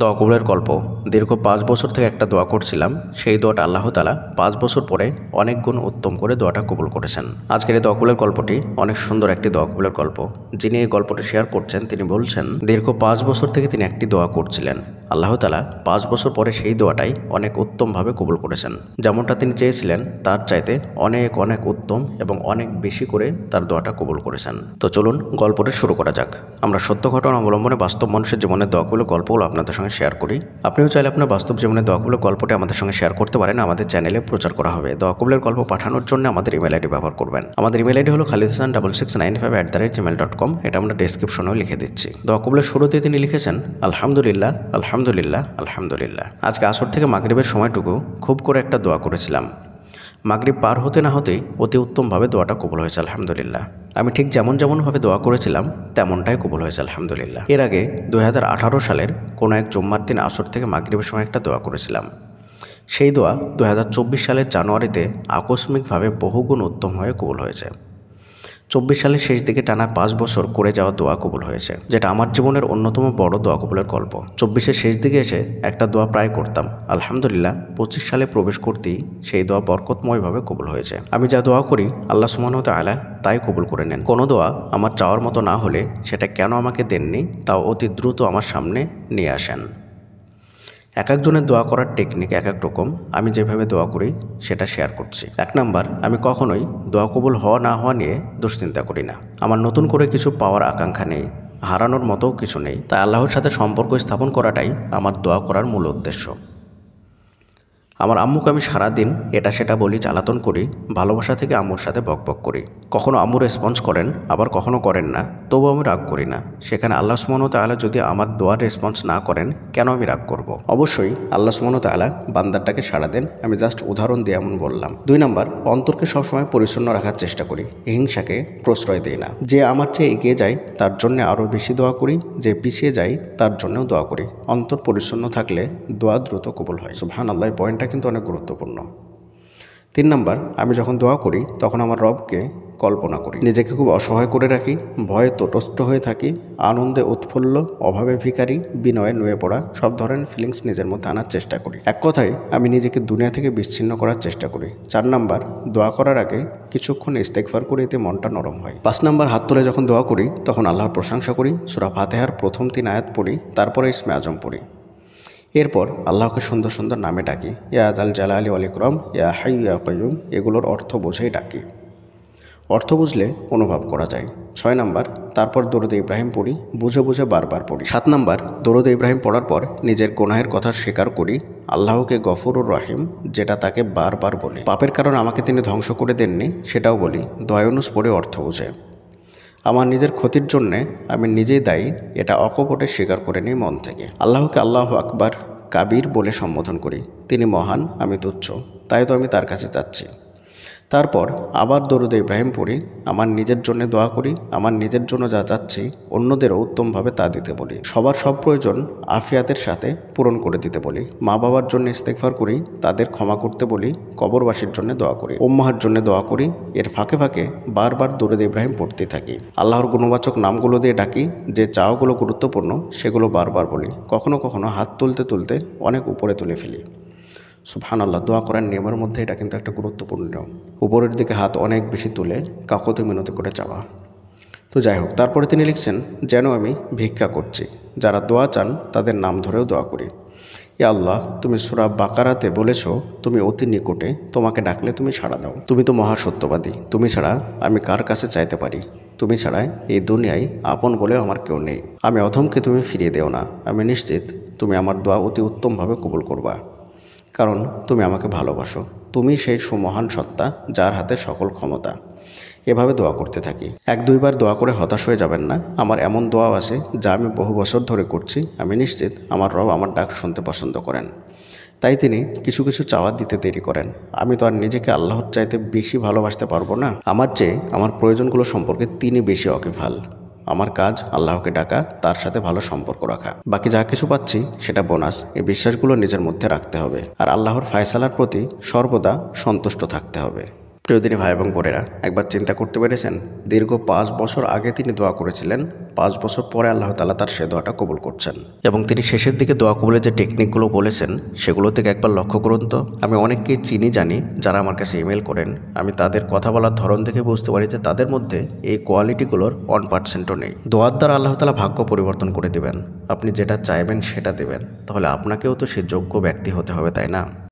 দোয়া কবুলের গল্প। দীর্ঘ ৫ বছর থেকে একটা দোয়া করছিলাম। সেই দোয়াটা আল্লাহ তাআলা ৫ বছর পরে অনেক গুণ উত্তম করে দোয়াটা কবুল করেছেন। আজকের এই দোয়া কবুলের গল্পটি অনেক সুন্দর একটি দোয়া কবুলের গল্প। যিনি এই গল্পটি শেয়ার করছেন তিনি বলছেন, দীর্ঘ ৫ বছর থেকে তিনি একটি দোয়া করছিলেন। আল্লাহ তাআলা ৫ বছর পরে সেই দোয়াটাই অনেক উত্তমভাবে কবুল করেছেন। যেমনটা তিনি চেয়েছিলেন তার চাইতে অনেক অনেক উত্তম এবং অনেক বেশি করে তার দোয়াটা কবুল করেছেন। তো চলুন গল্পটি শুরু করা যাক। আমরা সত্য ঘটনা অবলম্বনে বাস্তব মানুষের জীবনের দোয়া কবুলের গল্পগুলো আপনাদের সঙ্গে শেয়ার করি। আপনিও চাইলে আপনার বাস্তব জীবনের দোয়া কবুলের গল্পটি আমাদের সঙ্গে শেয়ার করতে পারেন। আমাদের চ্যানেলে প্রচার করা হবে। দোয়া কবুলের গল্প পাঠানোর জন্য আমাদের ইমেল আইডি ব্যবহার করবেন। আমাদের ইমেল আইডি হলো khalidhasan6695@gmail.com। এটা আমরা ডেসক্রিপশনেও লিখে দিচ্ছি। দোয়া কবুলের শুরুতে তিনি লিখেছেন, আলহামদুলিল্লাহ আলহামদুলিল্লাহ আলহামদুলিল্লাহ। আজকে আসর থেকে মাগরিবের সময়টুকু খুব করে একটা দোয়া করেছিলাম। মাগরিব পার হতে না হতেই অতি উত্তমভাবে দোয়াটা কবুল হয়েছে আলহামদুলিল্লাহ। আমি ঠিক যেমনভাবে দোয়া করেছিলাম তেমনটাই কবুল হয়েছে আলহামদুলিল্লাহ। এর আগে 2018 সালের কোনো এক জুম্মার দিন আসর থেকে মাগরিবের সময় একটা দোয়া করেছিলাম। সেই দোয়া 2024 সালের জানুয়ারিতে আকস্মিকভাবে বহুগুণ উত্তম হয়ে কবুল হয়েছে। 24 সালের শেষ দিকে টানা 5 বছর করে যাওয়া দোয়া কবুল হয়েছে, যেটা আমার জীবনের অন্যতম বড় দোয়া কবুলের গল্প। 24-এর শেষ দিকে এসে একটা দোয়া প্রায় করতাম। আলহামদুলিল্লাহ 25 সালে প্রবেশ করতেই সেই দোয়া বরকতময়ভাবে কবুল হয়েছে। আমি যা দোয়া করি আল্লাহ সুবহানাহু ওয়া তাআলা তাই কবুল করে নেন। কোনো দোয়া আমার চাওয়ার মতো না হলে সেটা কেন আমাকে দেননি তাও অতি দ্রুত আমার সামনে নিয়ে আসেন। এক একজনের দোয়া করার টেকনিক এক এক রকম। আমি যেভাবে দোয়া করি সেটা শেয়ার করছি। 1 নাম্বার, আমি কখনোই দোয়া কবুল হওয়া না হওয়া নিয়ে দুশ্চিন্তা করি না। আমার নতুন করে কিছু পাওয়ার আকাঙ্ক্ষা নেই, হারানোর মতোও কিছু নেই। তাই আল্লাহর সাথে সম্পর্ক স্থাপন করাটাই আমার দোয়া করার মূল উদ্দেশ্য। আমার আম্মুকে আমি সারাদিন এটা সেটা বলি, জ্বালাতন করি, ভালোবাসা থেকে আম্মুর সাথে বকবক করি। কখনো আম্মু রেসপন্স করেন, আবার কখনো করেন না, তবুও আমি রাগ করি না। সেখানে আল্লাহ সুবহানাহু ওয়া তাআলা যদি আমার দোয়ার রেসপন্স না করেন, কেন আমি রাগ করব? অবশ্যই আল্লাহ সুবহানাহু ওয়া তাআলা বান্দারটাকে সাড়া দেন। আমি জাস্ট উদাহরণ দিয়ে এমন বললাম। 2 নাম্বার, অন্তরকে সবসময় পরিচ্ছন্ন রাখার চেষ্টা করি, হিংসাকে প্রশ্রয় দিই না। যে আমার চেয়ে এগিয়ে যায় তার জন্য আরও বেশি দোয়া করি, যে পিছিয়ে যায় তার জন্যও দোয়া করি। অন্তর পরিচ্ছন্ন থাকলে দোয়া দ্রুত কবুল হয়। সুবহানাল্লাহ, এই পয়েন্টটা কিন্তু অনেক গুরুত্বপূর্ণ। 3 নাম্বার, আমি যখন দোয়া করি তখন আমার রবকে কল্পনা করি, নিজেকে খুব অসহায় করে রাখি, ভয়ে তটস্থ হয়ে থাকি, আনন্দে উৎফুল্ল, অভাবে ভিখারি, বিনয়ে নুয়ে পড়া, সব ধরনের ফিলিংস নিজের মধ্যে আনার চেষ্টা করি। এক কথায় আমি নিজেকে দুনিয়া থেকে বিচ্ছিন্ন করার চেষ্টা করি। 4 নাম্বার, দোয়া করার আগে কিছুক্ষণ ইস্তেগফার করি, এতে মনটা নরম হয়। 5 নাম্বার, হাত তুলে যখন দোয়া করি তখন আল্লাহর প্রশংসা করি, সূরা ফাতিহার প্রথম 3 আয়াত পড়ি, তারপরে ইসমে আজম পড়ি। এরপর আল্লাহকে সুন্দর সুন্দর নামে ডাকি, ইয়া জাল জালালি ওয়াল ইকরাম, ইয়া হাইয়্যু ইয়া কাইয়্যুম। এগুলোর অর্থ বুঝেই ডাকি, অর্থ বুঝলে অনুভব করা যায়। 6 নাম্বার, তারপর দরুদে ইব্রাহিম পড়ি, বুঝে বুঝে বারবার পড়ি। 7 নাম্বার, দরুদে ইব্রাহিম পড়ার পর নিজের গুনাহের কথা স্বীকার করি, আল্লাহকে গফুরুর রহিম যেটা তাকে বারবার বলি। পাপের কারণে আমাকে তিনি ধ্বংস করে দেননি সেটাও বলি। দয়ানুস পড়ে অর্থ বুঝে। আমার নিজের ক্ষতির জন্যে আমি নিজেই দায়ী, এটা অকপটে স্বীকার করে নিই মন থেকে। আল্লাহকে আল্লাহু আকবার কাবির বলে সম্বোধন করি। তিনি মহান, আমি তুচ্ছ, তাই তো আমি তার কাছে যাচ্ছি। তারপর আবার দরুদে ইব্রাহিম পড়ি, আমার নিজের জন্য দোয়া করি, আমার নিজের জন্য যা চাচ্ছি অন্যদেরও উত্তমভাবে তা দিতে বলি। সবার সব প্রয়োজন আফিয়াতের সাথে পূরণ করে দিতে বলি। মা বাবার জন্য ইস্তেগফার করি, তাদের ক্ষমা করতে বলি, কবরবাসীর জন্য দোয়া করি, উম্মাহার জন্য দোয়া করি। এর ফাঁকে ফাঁকে বারবার দরুদে ইব্রাহিম পড়তে থাকি। আল্লাহর গুণবাচক নামগুলো দিয়ে ডাকি, যে চাওয়াগুলো গুরুত্বপূর্ণ সেগুলো বারবার বলি। কখনো কখনো হাত তুলতে তুলতে অনেক উপরে তুলে ফেলি। সুবহানাল্লাহ, দোয়া করার নিয়মের মধ্যে এটা কিন্তু একটা গুরুত্বপূর্ণ নিয়ম। উপরের দিকে হাত অনেক বেশি তুলে কাকুতি মিনতি করে চাওয়া। তো যাই হোক, তারপরে তিনি লিখছেন, যেন আমি ভিক্ষা করছি, যারা দোয়া চান তাদের নাম ধরেও দোয়া করি। ইয়া আল্লাহ, তুমি সূরা বাকারাতে বলেছ তুমি অতি নিকটে, তোমাকে ডাকলে তুমি সাড়া দাও। তুমি তো মহাসত্যবাদী, তুমি ছাড়া আমি কার কাছে চাইতে পারি? তুমি ছাড়া এই দুনিয়ায় আপন বলে আমার কেউ নেই। আমি অধমকে তুমি ফিরিয়ে দেও না। আমি নিশ্চিত তুমি আমার দোয়া অতি উত্তমভাবে কবুল করবা, কারণ তুমি আমাকে ভালোবাসো। তুমি সেই সুমহান সত্তা যার হাতে সকল ক্ষমতা। এভাবে দোয়া করতে থাকি। 1-2 বার দোয়া করে হতাশ হয়ে যাবেন না। আমার এমন দোয়াও আছে যা আমি বহু বছর ধরে করছি। আমি নিশ্চিত আমার রব আমার ডাক শুনতে পছন্দ করেন, তাই তিনি কিছু কিছু চাওয়া দিতে দেরি করেন। আমি তো আর নিজেকে আল্লাহর চাইতে বেশি ভালোবাসতে পারবো না। আমার চেয়ে আমার প্রয়োজনগুলো সম্পর্কে তিনি বেশি ওয়াকিফাল। আমার কাজ আল্লাহকে ডাকা, তার সাথে ভালো সম্পর্ক রাখা। বাকি যা কিছু পাচ্ছি সেটা বোনাস। এই বিশ্বাসগুলো নিজের মধ্যে রাখতে হবে আর আল্লাহর ফায়সালার প্রতি সর্বদা সন্তুষ্ট থাকতে হবে। প্রিয়দিনী ভাই এবং বোনেরা, একবার চিন্তা করতে পেরেছেন দীর্ঘ 5 বছর আগে তিনি দোয়া করেছিলেন, 5 বছর পরে আল্লাহ তাআলা তার সে দোয়াটা কবুল করছেন। এবং তিনি শেষের দিকে দোয়া কবুলের যে টেকনিকগুলো বলেছেন সেগুলো থেকে একবার লক্ষ্য করুন তো। আমি অনেককেই চিনি জানি যারা আমার কাছে ইমেল করেন, আমি তাদের কথা বলার ধরন দেখে বুঝতে পারি যে তাদের মধ্যে এই কোয়ালিটিগুলোর 1%ও নেই। দোয়ার দ্বারা আল্লাহ তাআলা ভাগ্য পরিবর্তন করে দেবেন। আপনি যেটা চাইবেন সেটা দেবেন, তাহলে আপনাকেও তো সে যোগ্য ব্যক্তি হতে হবে, তাই না?